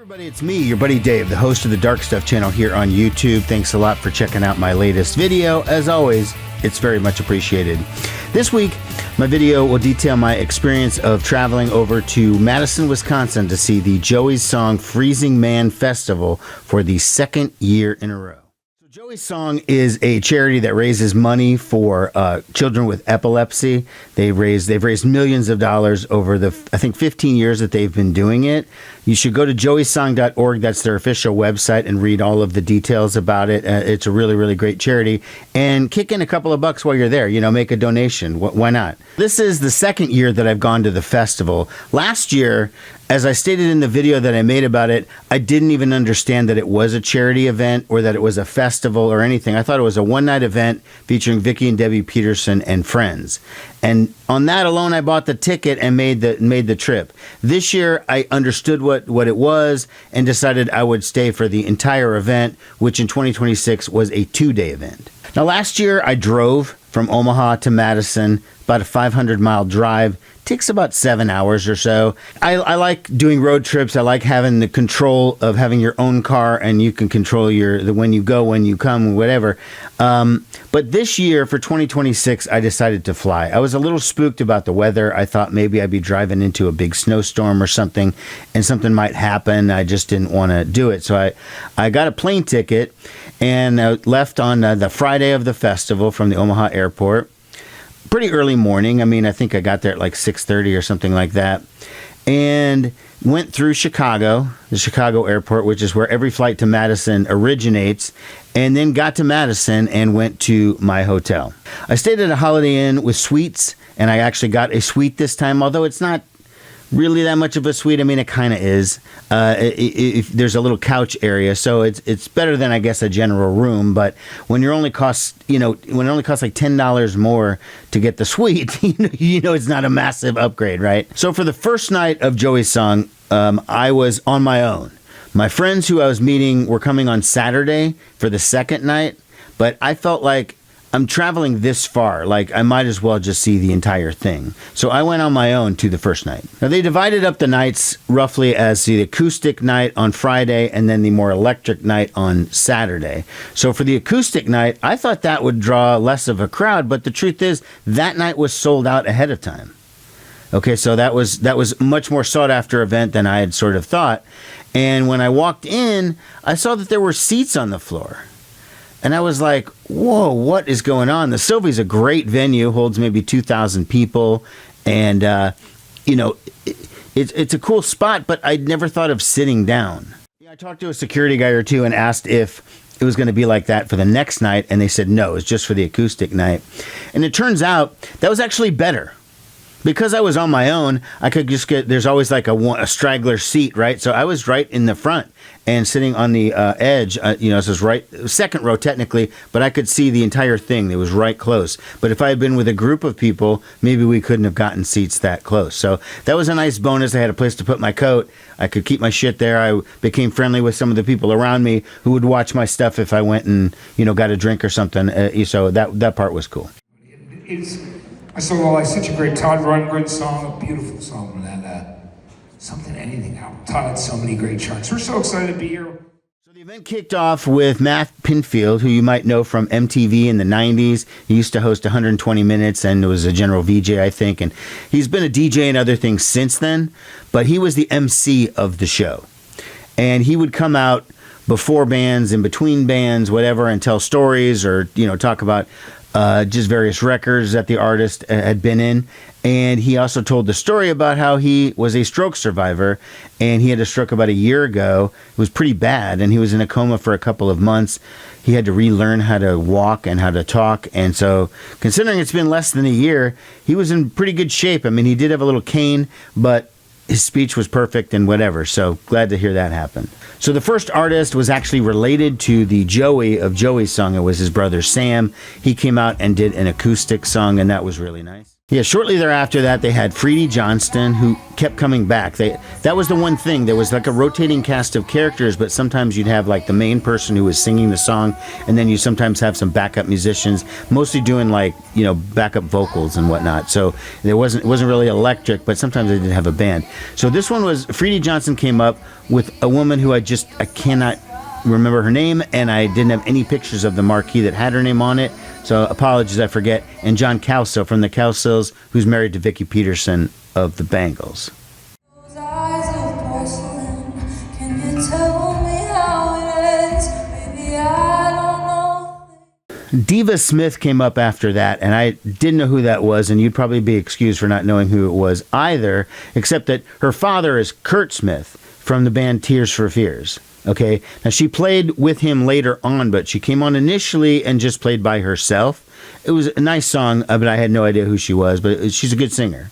Everybody, it's me, your buddy Dave, the host of the Dark Stuff channel here on YouTube. Thanks a lot for checking out my latest video. As always, it's very much appreciated. This week, my video will detail my experience of traveling over to Madison, Wisconsin to see the Joey's Song Freezing Man Festival for the second year in a row. Joey's Song is a charity that raises money for children with epilepsy. They've raised millions of dollars over the, I think, 15 years that they've been doing it. You should go to joeysong.org. That's their official website, and read all of the details about it. It's a really, really great charity. And kick in a couple of bucks while you're there. You know, make a donation. Why not? This is the second year that I've gone to the festival. Last year, as I stated in the video that I made about it, I didn't even understand that it was a charity event or that it was a festival or anything. I thought it was a one-night event featuring Vicky and Debbie Peterson and friends. And on that alone, I bought the ticket and made the trip. This year, I understood what it was and decided I would stay for the entire event, which in 2026 was a 2-day event. Now, last year, I drove from Omaha to Madison, about a 500-mile drive. Takes about 7 hours or so. I like doing road trips. I like having the control of having your own car, and you can control the when you go, when you come, whatever. But this year, for 2026, I decided to fly. I was a little spooked about the weather. I thought maybe I'd be driving into a big snowstorm or something, and something might happen. I just didn't want to do it. So I got a plane ticket and left on the Friday of the festival from the Omaha airport. Pretty early morning. I mean, I think I got there at like 6:30 or something like that, and went through Chicago, the Chicago airport, which is where every flight to Madison originates, and then got to Madison and went to my hotel. I stayed at a Holiday Inn with suites, and I actually got a suite this time, although it's not really that much of a suite. I mean, it kind of is. There's a little couch area, so it's better than, I guess, a general room. But when it only costs like $10 more to get the suite, you know it's not a massive upgrade, right? So for the first night of Joey's Song, I was on my own. My friends who I was meeting were coming on Saturday for the second night, but I felt like I'm traveling this far, like I might as well just see the entire thing. So I went on my own to the first night. Now, they divided up the nights roughly as the acoustic night on Friday and then the more electric night on Saturday. So for the acoustic night, I thought that would draw less of a crowd, but the truth is that night was sold out ahead of time. Okay, so that was much more sought after event than I had sort of thought. And when I walked in, I saw that there were seats on the floor. And I was like, whoa, what is going on? The Sylvie's a great venue, holds maybe 2,000 people. And, it's a cool spot, but I'd never thought of sitting down. I talked to a security guy or two and asked if it was going to be like that for the next night. And they said, no, it's just for the acoustic night. And it turns out that was actually better. Because I was on my own, I could just there's always like a straggler seat, right? So I was right in the front and sitting on the edge, so it was right, second row technically, but I could see the entire thing. It was right close. But if I had been with a group of people, maybe we couldn't have gotten seats that close. So that was a nice bonus. I had a place to put my coat. I could keep my shit there. I became friendly with some of the people around me who would watch my stuff if I went and, got a drink or something. So that part was cool. I saw such a great Todd Rundgren song, a beautiful song, and Something Anything album. Todd had so many great charts. We're so excited to be here. So the event kicked off with Matt Pinfield, who you might know from MTV in the 90s. He used to host 120 Minutes and was a general VJ, I think. And he's been a DJ and other things since then, but he was the MC of the show. And he would come out before bands, in between bands, whatever, and tell stories or, talk about just various records that the artist had been in. And he also told the story about how he was a stroke survivor, and he had a stroke about a year ago. It was pretty bad, and he was in a coma for a couple of months. He had to relearn how to walk and how to talk. And so, considering it's been less than a year, he was in pretty good shape. I mean, he did have a little cane, but his speech was perfect and whatever. So glad to hear that happen. So the first artist was actually related to the Joey of Joey's Song. It was his brother Sam. He came out and did an acoustic song, and that was really nice. Yeah, shortly thereafter that, they had Freddie Johnston, who kept coming back. That was the one thing. There was like a rotating cast of characters, but sometimes you'd have like the main person who was singing the song, and then you sometimes have some backup musicians, mostly doing like, backup vocals and whatnot. So it wasn't really electric, but sometimes they did have a band. So this one was, Freddie Johnston came up with a woman who I cannot remember her name, and I didn't have any pictures of the marquee that had her name on it. So apologies, I forget. And John Cowsill from the Cowsills, who's married to Vicki Peterson of the Bangles. Those eyes of porcelain, can you tell me how it is? Baby, I don't know. Diva Smith came up after that, and I didn't know who that was, and you'd probably be excused for not knowing who it was either, except that her father is Kurt Smith from the band Tears for Fears. Okay, now she played with him later on, but she came on initially and just played by herself. It was a nice song, but I had no idea who she was, but she's a good singer.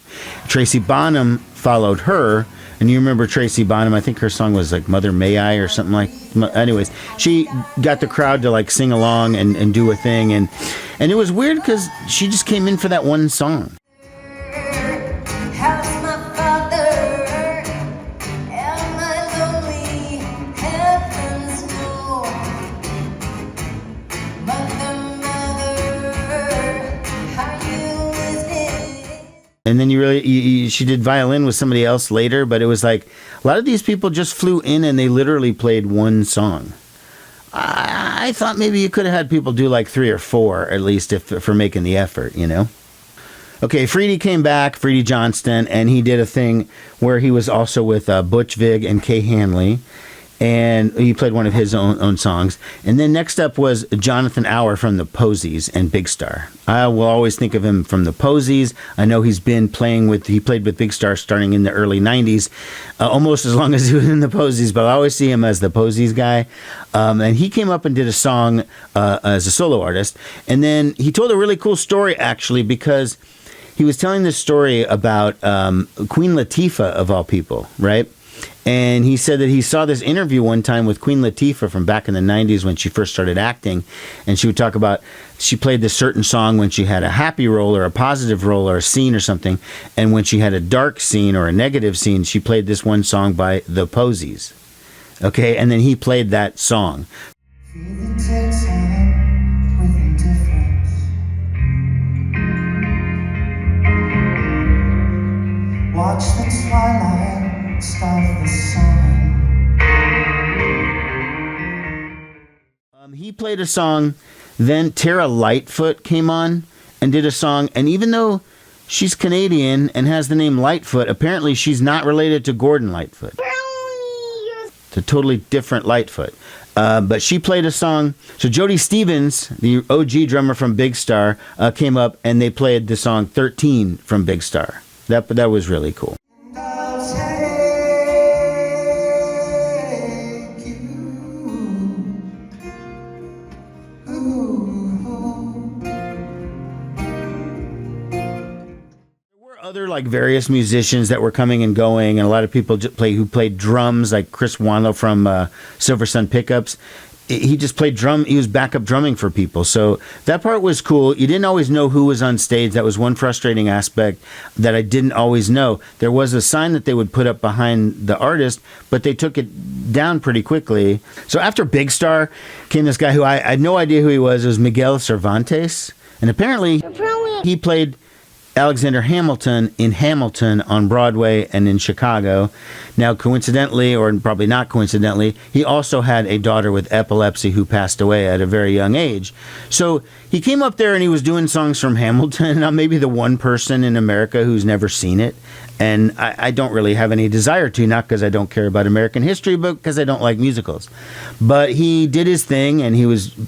Tracy Bonham followed her, and you remember Tracy Bonham, I think her song was like Mother May I or something like. Anyways, she got the crowd to like sing along and do a thing, and it was weird because she just came in for that one song. How's my father? Am I lonely? Heavens no. Mother, how you live? And then she did violin with somebody else later, but it was like a lot of these people just flew in and they literally played one song. I thought maybe you could have had people do like 3 or 4 at least for making the effort, Okay, Freddie came back, Freddie Johnston, and he did a thing where he was also with Butch Vig and Kay Hanley, and he played one of his own songs. And then next up was Jonathan Auer from the Posies and Big Star. I will always think of him from the Posies. I know he played with Big Star starting in the early 90s, almost as long as he was in the Posies, but I always see him as the Posies guy. And he came up and did a song as a solo artist. And then he told a really cool story, actually, because he was telling this story about Queen Latifah, of all people, right? And he said that he saw this interview one time with Queen Latifah from back in the 90s when she first started acting. And she would talk about, she played this certain song when she had a happy role or a positive role or a scene or something. And when she had a dark scene or a negative scene, she played this one song by the Posies. Okay, and then he played that song. Feeling takes on with indifference. Watch the twilight start the sun. He played a song, then Tara Lightfoot came on and did a song, and even though she's Canadian and has the name Lightfoot, apparently she's not related to Gordon Lightfoot. It's a totally different Lightfoot. But she played a song. So Jody Stevens, the OG drummer from Big Star, came up and they played the song 13 from Big Star. That was really cool. Other like various musicians that were coming and going, and a lot of people who played drums, like Chris Wanlow from Silversun Pickups. He just played drum. He was backup drumming for people. So that part was cool. You didn't always know who was on stage. That was one frustrating aspect that I didn't always know. There was a sign that they would put up behind the artist, but they took it down pretty quickly. So after Big Star came this guy who I had no idea who he was. It was Miguel Cervantes. And apparently he played Alexander Hamilton in Hamilton on Broadway and in Chicago. Now, coincidentally, or probably not coincidentally, he also had a daughter with epilepsy who passed away at a very young age. So he came up there and he was doing songs from Hamilton. I'm maybe the one person in America who's never seen it. And I don't really have any desire to, not because I don't care about American history, but because I don't like musicals. But he did his thing and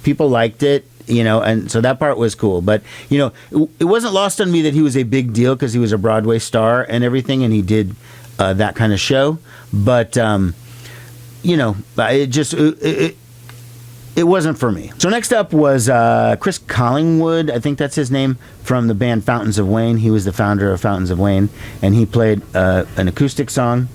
people liked it. And so that part was cool. But, it wasn't lost on me that he was a big deal because he was a Broadway star and everything, and he did that kind of show. But, it wasn't for me. So next up was Chris Collingwood, I think that's his name, from the band Fountains of Wayne. He was the founder of Fountains of Wayne, and he played an acoustic song.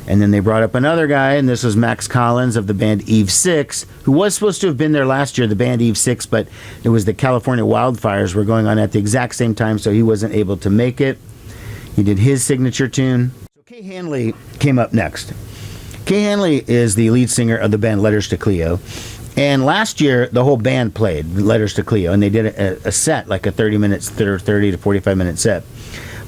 And then they brought up another guy, and this was Max Collins of the band Eve 6, who was supposed to have been there last year, the band Eve 6, but it was the California wildfires were going on at the exact same time, so he wasn't able to make it. He did his signature tune. So Kay Hanley came up next. Kay Hanley is the lead singer of the band Letters to Cleo. And last year, the whole band played Letters to Cleo, and they did a set, like a 30 to 45-minute set.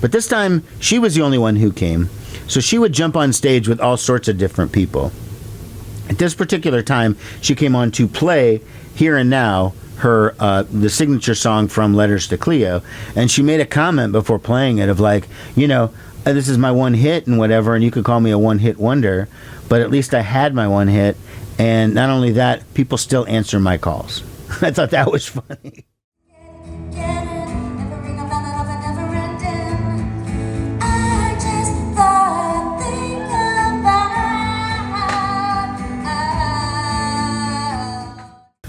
But this time, she was the only one who came. So she would jump on stage with all sorts of different people. At this particular time, she came on to play Here and Now, her the signature song from Letters to Cleo. And she made a comment before playing it of like, this is my one hit and whatever, and you could call me a one-hit wonder, but at least I had my one hit. And not only that, people still answer my calls. I thought that was funny.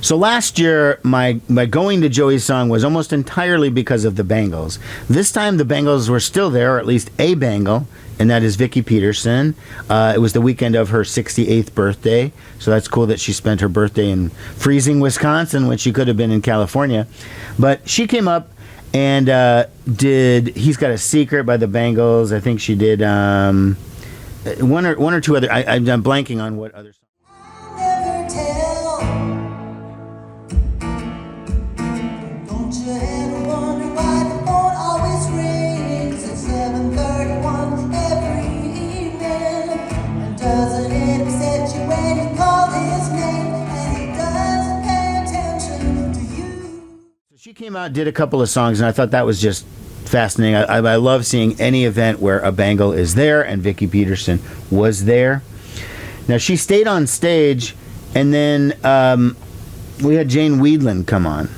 So last year, my going to Joey's song was almost entirely because of the Bangles. This time, the Bangles were still there, or at least a Bangle, and that is Vicki Peterson. It was the weekend of her 68th birthday, so that's cool that she spent her birthday in freezing Wisconsin when she could have been in California. But she came up and did He's Got a Secret by the Bangles. I think she did one or two other. I'm blanking on what other songs. She came out, did a couple of songs, and I thought that was just fascinating. I love seeing any event where a Bangle is there, and Vicki Peterson was there. Now, she stayed on stage, and then we had Jane Weedland come on.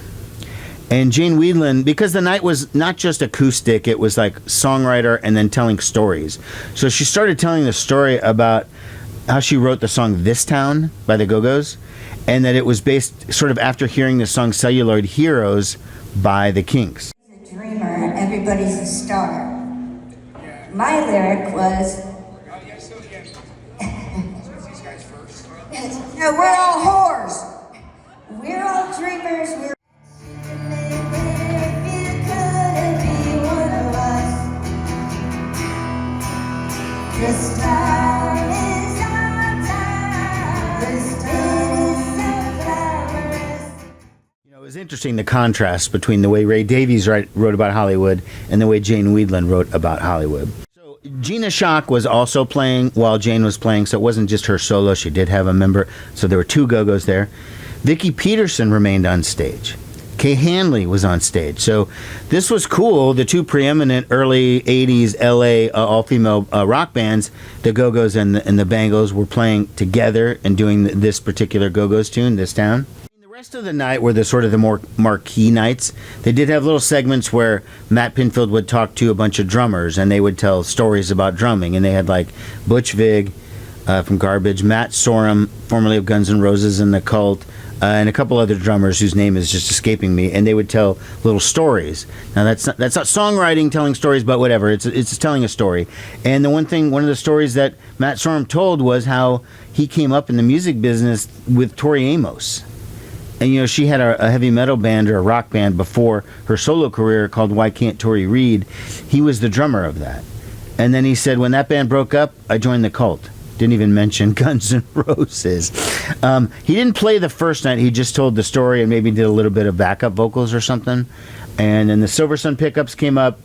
And Jane Weedland, because the night was not just acoustic, it was like songwriter and then telling stories. So she started telling the story about how she wrote the song This Town by the Go-Go's, and that it was based sort of after hearing the song Celluloid Heroes by the Kinks. A dreamer, everybody's a star. My lyric was, no, we're all whores. We're all dreamers. We're this time is our time. This time is our It was interesting, the contrast between the way Ray Davies wrote about Hollywood and the way Jane Weedland wrote about Hollywood. So Gina Schock was also playing while Jane was playing, so it wasn't just her solo. She did have a member, so there were two Go-Go's there. Vicki Peterson remained on stage. Kay Hanley was on stage. So this was cool. The two preeminent early 80s LA all-female rock bands, the Go-Go's and the Bangles, were playing together and doing this particular Go-Go's tune, This Town. The rest of the night were the sort of the more marquee nights. They did have little segments where Matt Pinfield would talk to a bunch of drummers, and they would tell stories about drumming. And they had like Butch Vig from Garbage, Matt Sorum, formerly of Guns N' Roses and The Cult, and a couple other drummers whose name is just escaping me, and they would tell little stories. Now that's not songwriting, telling stories, but whatever. It's telling a story. And one of the stories that Matt Sorum told was how he came up in the music business with Tori Amos. And she had a heavy metal band or a rock band before her solo career called Why Can't Tori Read. He was the drummer of that. And then he said, when that band broke up, I joined the Cult. Didn't even mention Guns N' Roses. He didn't play the first night. He just told the story and maybe did a little bit of backup vocals or something. And then the Silversun Pickups came up.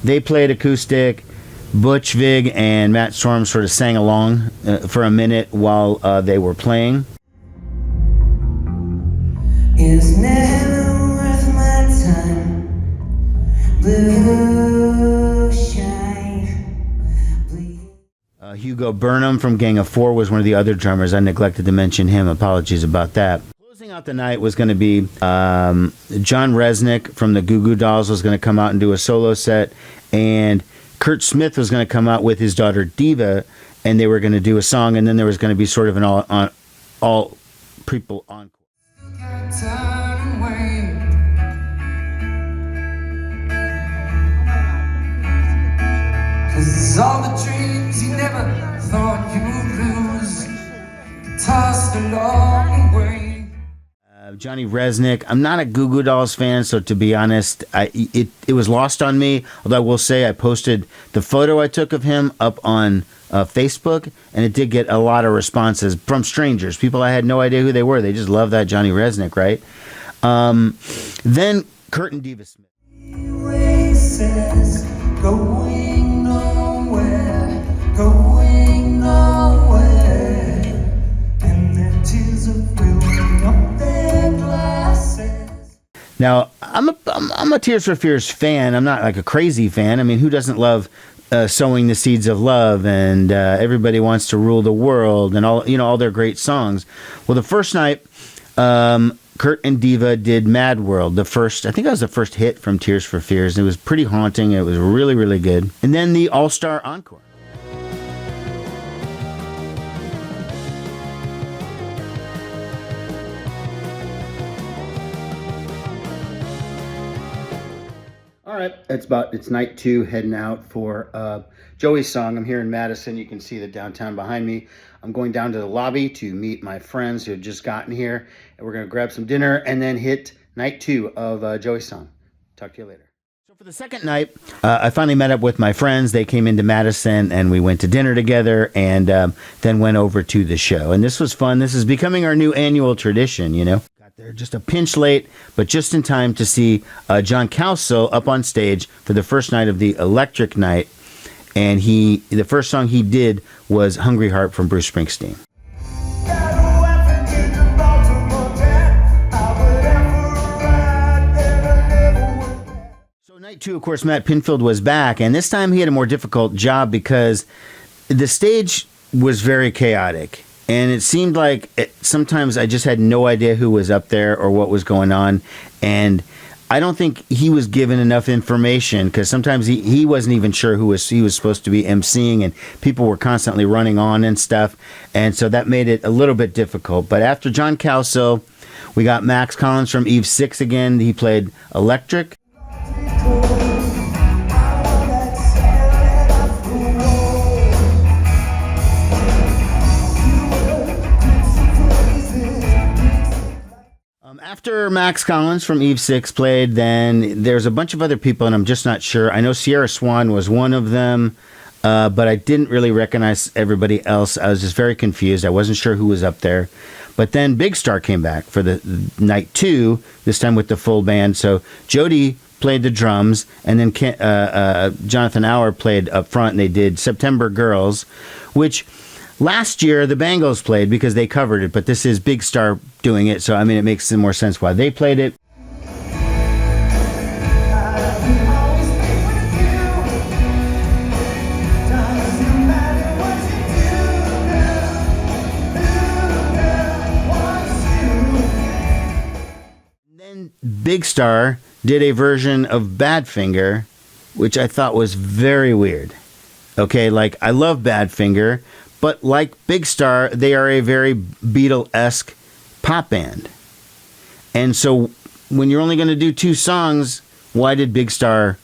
They played acoustic. Butch Vig and Matt Sorum sort of sang along for a minute while they were playing. It's never worth my time. Blue shine. Hugo Burnham from Gang of Four was one of the other drummers. I neglected to mention him. Apologies about that. Closing out the night was going to be John Resnick from the Goo Goo Dolls was going to come out and do a solo set, and Kurt Smith was going to come out with his daughter Diva, and they were going to do a song, and then there was going to be sort of an all people encore. Cause all the dreams you never thought thought you'd lose, tossed along the way. Johnny Resnick. I'm not a Goo Goo Dolls fan, so to be honest, it was lost on me. Although I will say I posted the photo I took of him up on Facebook, and it did get a lot of responses from strangers, people I had no idea who they were. They just love that Johnny Resnick, right? Then Kurt and Diva Smith. Races, going nowhere, going nowhere, and their tears are filling up their glasses. Now, I'm a Tears for Fears fan. I'm not like a crazy fan. I mean, who doesn't love Sowing the Seeds of Love and Everybody Wants to Rule the World and all their great songs? Well, the first night, Kurt and Diva did Mad World. I think that was the first hit from Tears for Fears. It was pretty haunting. It was really, really good. And then the All-Star Encore. All right, it's night 2, heading out for Joey's song. I'm here in Madison. You can see the downtown behind me. I'm going down to the lobby to meet my friends who have just gotten here, and we're going to grab some dinner and then hit night 2 of Joey's song. Talk to you later. So for the second night, I finally met up with my friends. They came into Madison, and we went to dinner together, and then went over to the show. And this was fun. This is becoming our new annual tradition, you know. They're just a pinch late, but just in time to see John Calso up on stage for the first night of the Electric Night. And the first song he did was Hungry Heart from Bruce Springsteen. So night 2, of course, Matt Pinfield was back, and this time he had a more difficult job because the stage was very chaotic. And it seemed like sometimes I just had no idea who was up there or what was going on. And I don't think he was given enough information because sometimes he wasn't even sure he was supposed to be emceeing, and people were constantly running on and stuff. And so that made it a little bit difficult. But after John Calso, we got Max Collins from Eve 6 again. He played Electric. After Max Collins from Eve 6 played, then there's a bunch of other people, and I'm just not sure. I know Sierra Swan was one of them, but I didn't really recognize everybody else. I was just very confused. I wasn't sure who was up there. But then Big Star came back for the night 2, this time with the full band. So Jody played the drums, and then Jonathan Auer played up front, and they did September Girls, which last year the Bangles played because they covered it, but this is Big Star doing it, so I mean it makes more sense why they played it. Then Big Star did a version of Badfinger, which I thought was very weird. Okay, like I love Badfinger, but like Big Star, they are a very Beatle-esque pop band. And so when you're only going to do 2 songs, why did Big Star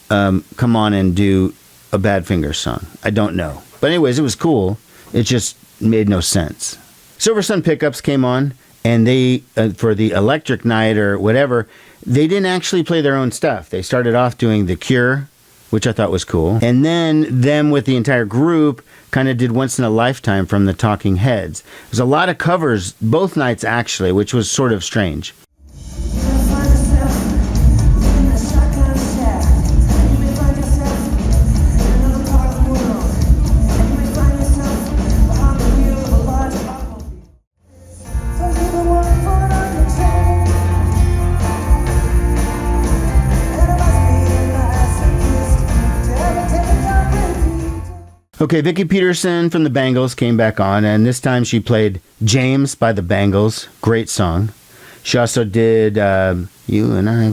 come on and do a Badfinger song? I don't know. But anyways, it was cool. It just made no sense. Silversun Pickups came on, and they, for the Electric Night or whatever, they didn't actually play their own stuff. They started off doing The Cure, which I thought was cool. And then them with the entire group kind of did Once in a Lifetime from the Talking Heads. There's a lot of covers both nights, actually, which was sort of strange. Okay, Vicki Peterson from the Bangles came back on, and this time she played James by the Bangles. Great song. She also did You and I,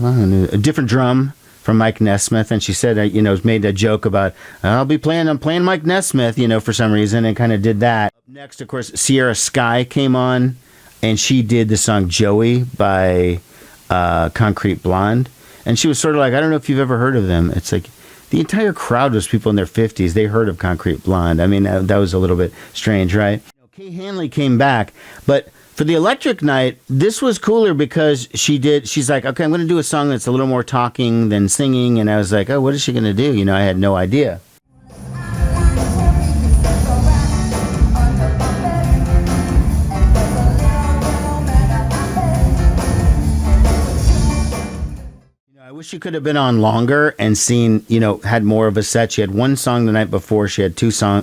a different drum from Mike Nesmith, and she said, made a joke about, I'm playing Mike Nesmith, for some reason, and kind of did that. Next, of course, Sierra Sky came on, and she did the song Joey by Concrete Blonde. And she was sort of like, I don't know if you've ever heard of them. It's like, the entire crowd was people in their 50s. They heard of Concrete Blonde. I mean, that was a little bit strange, right? Kay Hanley came back, but for the electric night, this was cooler because she's like, okay, I'm going to do a song that's a little more talking than singing. And I was like, oh, what is she going to do? You know, I had no idea. I wish she could have been on longer and seen, had more of a set. She had one song the night before. She had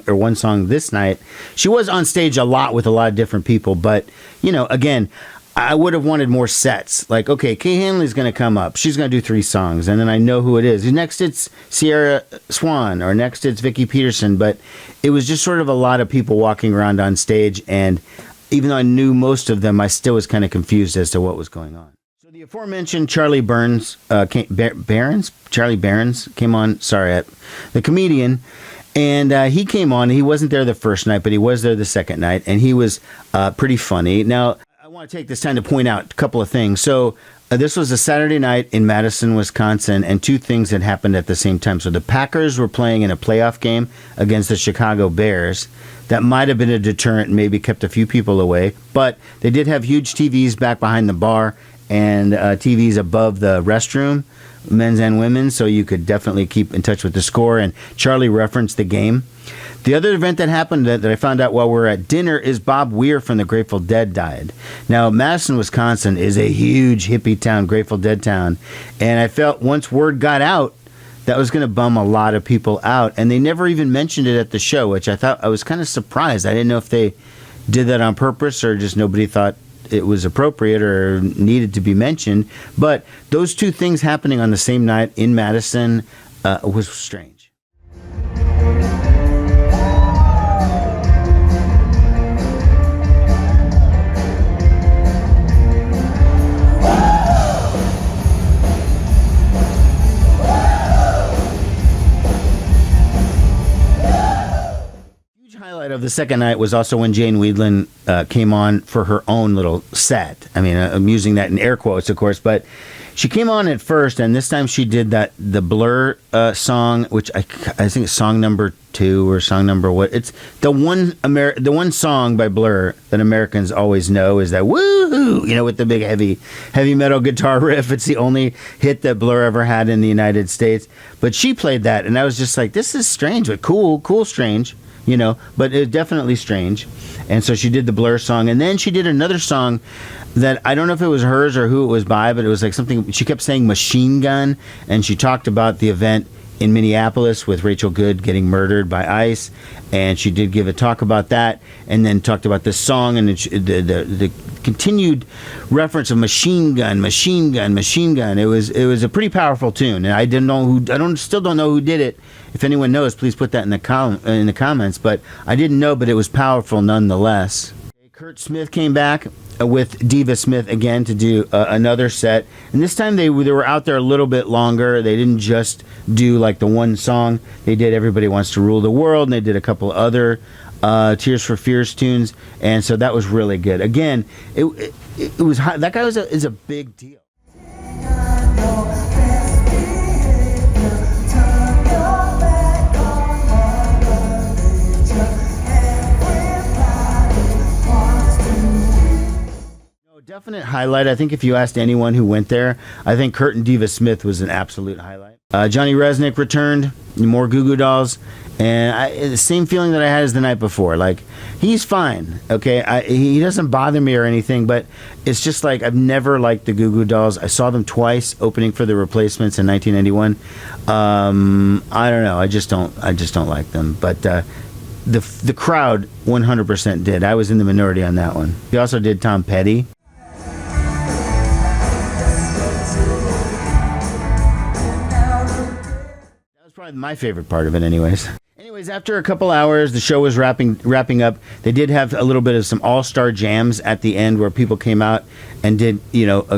one song this night. She was on stage a lot with a lot of different people. But, again, I would have wanted more sets. Like, okay, Kay Hanley's going to come up. She's going to do 3 songs. And then I know who it is. Next it's Sierra Swan, or next it's Vicki Peterson. But it was just sort of a lot of people walking around on stage. And even though I knew most of them, I still was kind of confused as to what was going on. The aforementioned Charlie Barnes came on, the comedian, and he came on. He wasn't there the first night, but he was there the second night, and he was pretty funny. Now, I want to take this time to point out a couple of things. So, this was a Saturday night in Madison, Wisconsin, and 2 things had happened at the same time. So, the Packers were playing in a playoff game against the Chicago Bears. That might have been a deterrent and maybe kept a few people away, but they did have huge TVs back behind the bar, and TVs above the restroom, men's and women's, so you could definitely keep in touch with the score. And Charlie referenced the game. The other event that happened that I found out while we were at dinner is Bob Weir from the Grateful Dead died. Now, Madison, Wisconsin is a huge hippie town, Grateful Dead town, and I felt once word got out, that was going to bum a lot of people out, and they never even mentioned it at the show, which I was kind of surprised. I didn't know if they did that on purpose or just nobody thought it was appropriate or needed to be mentioned. But those 2 things happening on the same night in Madison was strange. Of the second night was also when Jane Weedland came on for her own little set. I mean, I'm using that in air quotes, of course, but she came on at first, and this time she did the Blur song, which I think is song number 2 or song number what? It's the one song by Blur that Americans always know is that woohoo, with the big heavy metal guitar riff. It's the only hit that Blur ever had in the United States. But she played that, and I was just like, this is strange, but cool, strange. But it's definitely strange. And so she did the Blur song, and then she did another song that I don't know if it was hers or who it was by, but it was like something, she kept saying Machine Gun, and she talked about the event in Minneapolis with Rachel Good getting murdered by ICE, and she did give a talk about that, and then talked about this song and the continued reference of machine gun. It was a pretty powerful tune, and I still don't know who did it. If anyone knows, please put that in the comments. But I didn't know, but it was powerful nonetheless. Kurt Smith came back with Diva Smith again to do another set, and this time they were out there a little bit longer. They didn't just do like the one song. They did Everybody Wants to Rule the World, and they did a couple other Tears for Fears tunes, and so that was really good. Again, it was that guy is a big deal. Definite highlight. I think if you asked anyone who went there, I think Kurt and Diva Smith was an absolute highlight. Johnny Resnick returned, more Goo Goo Dolls, and the same feeling that I had as the night before. Like, he's fine, okay? He doesn't bother me or anything, but it's just like I've never liked the Goo Goo Dolls. I saw them twice opening for the Replacements in 1991. I don't know. I just don't like them. But the crowd 100% did. I was in the minority on that one. He also did Tom Petty. Probably my favorite part of it anyways. After a couple hours, the show was wrapping up. They did have a little bit of some all-star jams at the end where people came out and did,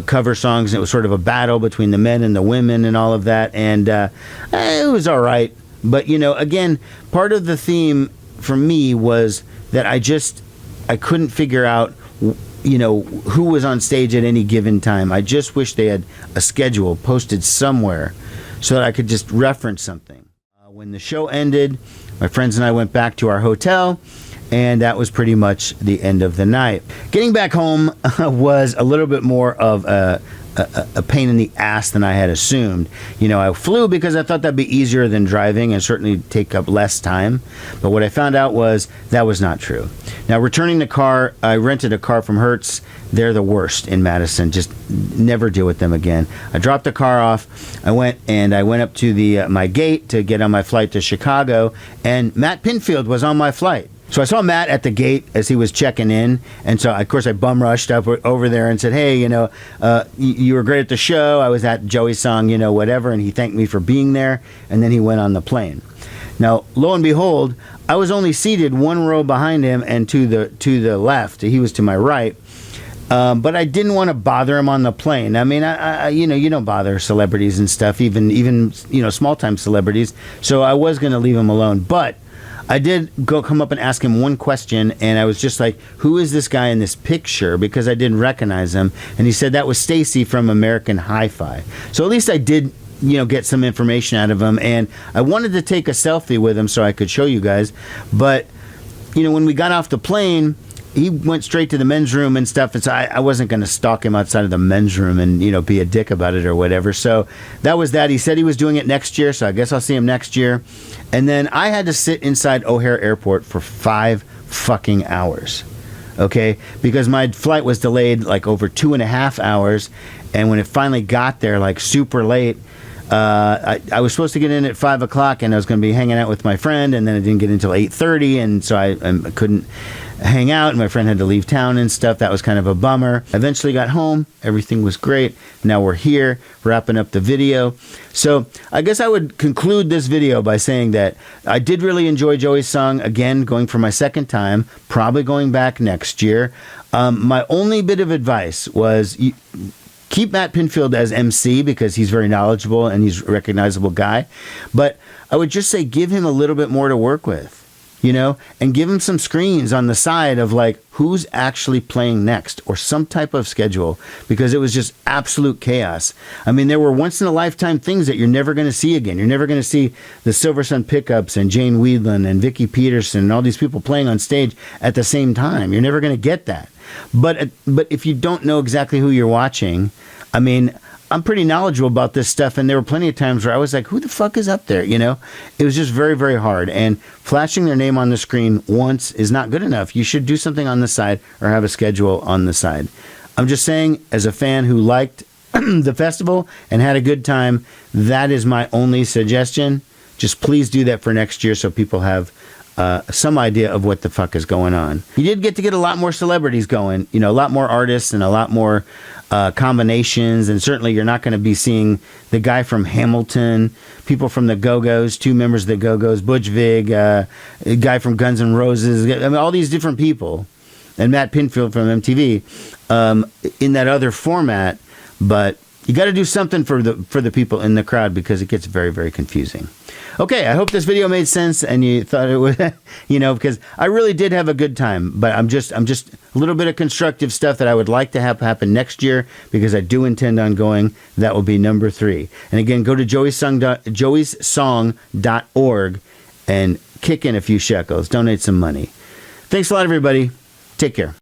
cover songs. And it was sort of a battle between the men and the women and all of that. And it was all right. But, again, part of the theme for me was that I couldn't figure out, who was on stage at any given time. I just wish they had a schedule posted somewhere so that I could just reference something. When the show ended, my friends and I went back to our hotel, and that was pretty much the end of the night. Getting back home was a little bit more of a pain in the ass than I had assumed. You know, I flew because I thought that'd be easier than driving and certainly take up less time. But what I found out was that was not true. Now, returning the car, I rented a car from Hertz. They're the worst in Madison. Just never deal with them again. I dropped the car off. I went up to the my gate to get on my flight to Chicago, and Matt Pinfield was on my flight. So I saw Matt at the gate as he was checking in, and so of course I bum rushed up over there and said, "Hey, you know, you were great at the show. I was at Joey's song, you know, whatever," and he thanked me for being there, and then he went on the plane. Now, lo and behold, I was only seated one row behind him and to the left. He was to my right. But I didn't want to bother him on the plane. I mean, I you don't bother celebrities and stuff, even you know, small time celebrities. So I was going to leave him alone, but I did come up and ask him one question, and I was just like, "Who is this guy in this picture?" Because I didn't recognize him, and he said that was Stacy from American Hi-Fi. So at least I did, you know, get some information out of him, and I wanted to take a selfie with him so I could show you guys. But you know, when we got off the plane, he went straight to the men's room and stuff, and so I wasn't going to stalk him outside of the men's room and, you know, be a dick about it or whatever. So that was that. He said he was doing it next year, so I guess I'll see him next year. And then I had to sit inside O'Hare Airport for 5 fucking hours, okay? Because my flight was delayed like over 2.5 hours, and when it finally got there, like super late, I was supposed to get in at 5 o'clock, and I was going to be hanging out with my friend, and then I didn't get in until 8:30, and so I couldn't hang out, and my friend had to leave town and stuff. That was kind of a bummer. Eventually got home. Everything was great. Now we're here wrapping up the video. So I guess I would conclude this video by saying that I did really enjoy Joey's song. Again, going for my second time, probably going back next year. My only bit of advice was keep Matt Pinfield as MC because he's very knowledgeable and he's a recognizable guy. But I would just say give him a little bit more to work with, you know, and give him some screens on the side of like who's actually playing next or some type of schedule, because it was just absolute chaos. I mean, there were once in a lifetime things that you're never going to see again. You're never going to see the Silversun Pickups and Jane Weedland and Vicky Peterson and all these people playing on stage at the same time. You're never going to get that. But if you don't know exactly who you're watching, I mean, I'm pretty knowledgeable about this stuff, and there were plenty of times where I was like, who the fuck is up there, you know? It was just very, very hard, and flashing their name on the screen once is not good enough. You should do something on the side or have a schedule on the side. I'm just saying, as a fan who liked the festival and had a good time, that is my only suggestion. Just please do that for next year so people have some idea of what the fuck is going on. You did get a lot more celebrities going, you know, a lot more artists and a lot more combinations, and certainly you're not going to be seeing the guy from Hamilton, people from the Go-Go's, 2 members of the Go-Go's, Butch Vig, a guy from Guns N' Roses, I mean, all these different people, and Matt Pinfield from MTV in that other format. But you got to do something for the people in the crowd because it gets very, very confusing. Okay, I hope this video made sense and you thought it would, you know, because I really did have a good time. But I'm just a little bit of constructive stuff that I would like to have happen next year because I do intend on going. That will be number 3. And again, go to joeyssong.org and kick in a few shekels. Donate some money. Thanks a lot, everybody. Take care.